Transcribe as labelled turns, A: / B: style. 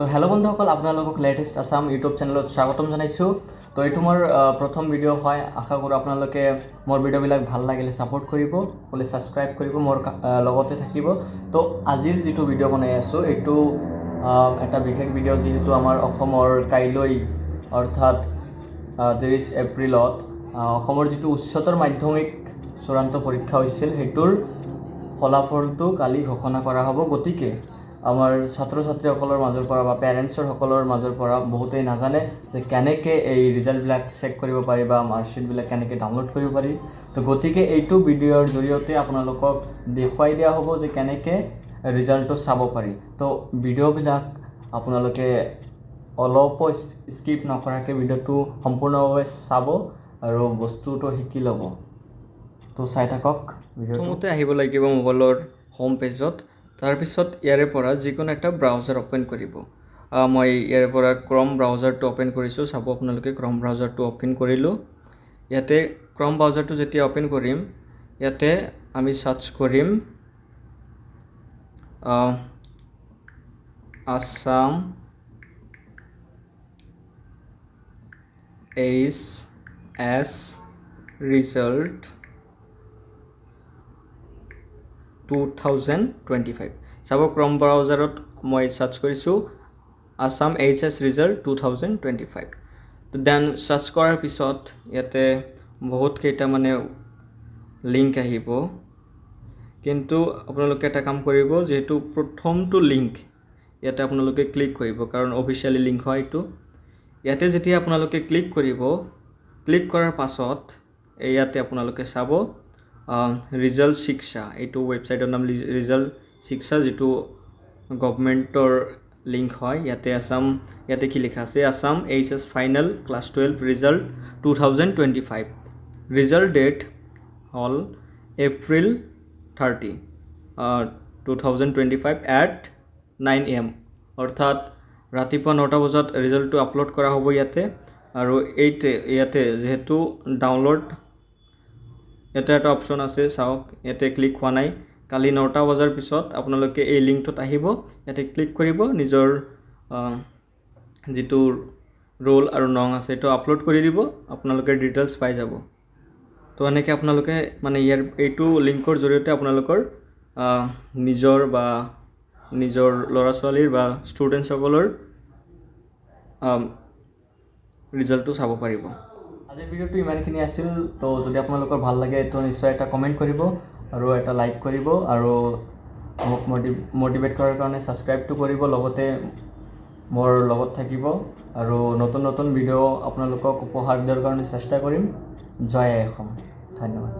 A: তো হেল্ল' বন্ধুসকল, আপোনালোকক লেটেষ্ট আছাম ইউটিউব চেনেলত স্বাগতম জনাইছোঁ। তো এইটো মোৰ প্ৰথম ভিডিঅ' হয়। আশা কৰোঁ আপোনালোকে মোৰ ভিডিঅ'বিলাক ভাল লাগিলে ছাপোৰ্ট কৰিব, বোলে ছাবস্ক্ৰাইব কৰিব, মোৰ লগতে থাকিব। তো আজিৰ যিটো ভিডিঅ' বনাই আছোঁ এইটো এটা বিশেষ ভিডিঅ', যিহেতু আমাৰ অসমৰ কাইলৈ অৰ্থাৎ 30 এপ্ৰিলত অসমৰ যিটো উচ্চতৰ মাধ্যমিক চূড়ান্ত পৰীক্ষা হৈছিল সেইটোৰ ফলাফলটো কালি ঘোষণা কৰা হ'ব। গতিকে আমাৰ ছাত্ৰ ছাত্ৰীসকলৰ মাজৰ পৰা বা পেৰেণ্টছৰসকলৰ মাজৰ পৰা বহুতেই নাজানে যে কেনেকৈ এই ৰিজাল্টবিলাক চেক কৰিব পাৰি বা মাৰ্কশ্বিটবিলাক কেনেকৈ ডাউনলোড কৰিব পাৰি। তো গতিকে এইটো ভিডিঅ'ৰ জৰিয়তে আপোনালোকক দেখুৱাই দিয়া হ'ব যে কেনেকৈ ৰিজাল্টটো চাব পাৰি। তো ভিডিঅ'বিলাক আপোনালোকে অলপো স্কিপ নকৰাকৈ ভিডিঅ'টো সম্পূৰ্ণভাৱে চাব আৰু বস্তুটো শিকি ল'ব। তো চাই থাকক। প্ৰথমতে আহিব লাগিব মোবাইলৰ হোম পেজত। তাৰপিছত ইয়াৰে পৰা যিকোনো এটা ব্ৰাউজাৰ অ'পেন কৰিব। মই ইয়াৰে পৰা ক্ৰম ব্ৰাউজাৰটো অ'পেন কৰিছোঁ। চাব আপোনালোকে ক্ৰম ব্ৰাউজাৰটো অ'পেন কৰিলোঁ। ইয়াতে ক্ৰম ব্ৰাউজাৰটো যেতিয়া অ'পেন কৰিম, ইয়াতে আমি চাৰ্চ কৰিম আছাম HS ৰিজাল্ট 2025। চাব ক্ৰম ব্ৰাউজাৰত মই চাৰ্চ কৰিছোঁ Assam HS result 2025। Then search কৰাৰ পিছত ইয়াতে বহুত কেইটা লিংক আহিব, কিন্তু আপোনালোকে এটা কাম কৰিব, যিহেতু প্ৰথমটো লিংক ইয়াতে আপোনালোকে ক্লিক কৰিব, কাৰণ অফিচিয়েলি লিংক হয় এইটো। ইয়াতে যেতিয়া আপোনালোকে ক্লিক কৰিব, ক্লিক কৰাৰ পাছত ইয়াতে আপোনালোকে চাব ৰিজাল্ট শিক্ষা, এইটো ৱেবছাইটৰ নাম ৰিজাল্ট শিক্ষা, যিটো গভৰ্ণমেণ্টৰ লিংক হয়। ইয়াতে কি লিখা আছে, Assam HS final class 12 result 2025। Result date হ'ল এপ্ৰিল 30, 2025 at 9 AM, অৰ্থাৎ ৰাতিপুৱা 9টা বজাত ৰিজাল্টটো আপলোড কৰা হ'ব ইয়াতে। আৰু ইয়াতে যিহেতু ডাউনলোড এটা অপশ্যন আছে, চাওক ইয়াতে ক্লিক হোৱা নাই। কালি 9টা বজাৰ পিছত আপোনালোকে এই লিংকটোত আহিব, ইয়াতে ক্লিক কৰিব, নিজৰ যিটো ৰোল আৰু নং আছে এইটো আপলোড কৰি দিব, আপোনালোকে ডিটেইলছ পাই যাব। তো এনেকৈ আপোনালোকে এইটো লিংকৰ জৰিয়তে আপোনালোকৰ নিজৰ ল'ৰা ছোৱালীৰ বা ষ্টুডেণ্টছসকলৰ ৰিজাল্টটো চাব পাৰিব। আজিৰ ভিডিঅ'টো ইমানখিনি আছিল। তো যদি আপোনালোকৰ ভাল লাগে তো নিশ্চয় এটা কমেণ্ট কৰিব আৰু এটা লাইক কৰিব, আৰু মোক মটিভেট কৰাৰ কাৰণে ছাবস্ক্ৰাইবটো কৰিব, লগতে মোৰ লগত থাকিব আৰু নতুন নতুন ভিডিঅ' আপোনালোকক উপহাৰ দিয়াৰ কাৰণে চেষ্টা কৰিম। জয় আই অসম। ধন্যবাদ।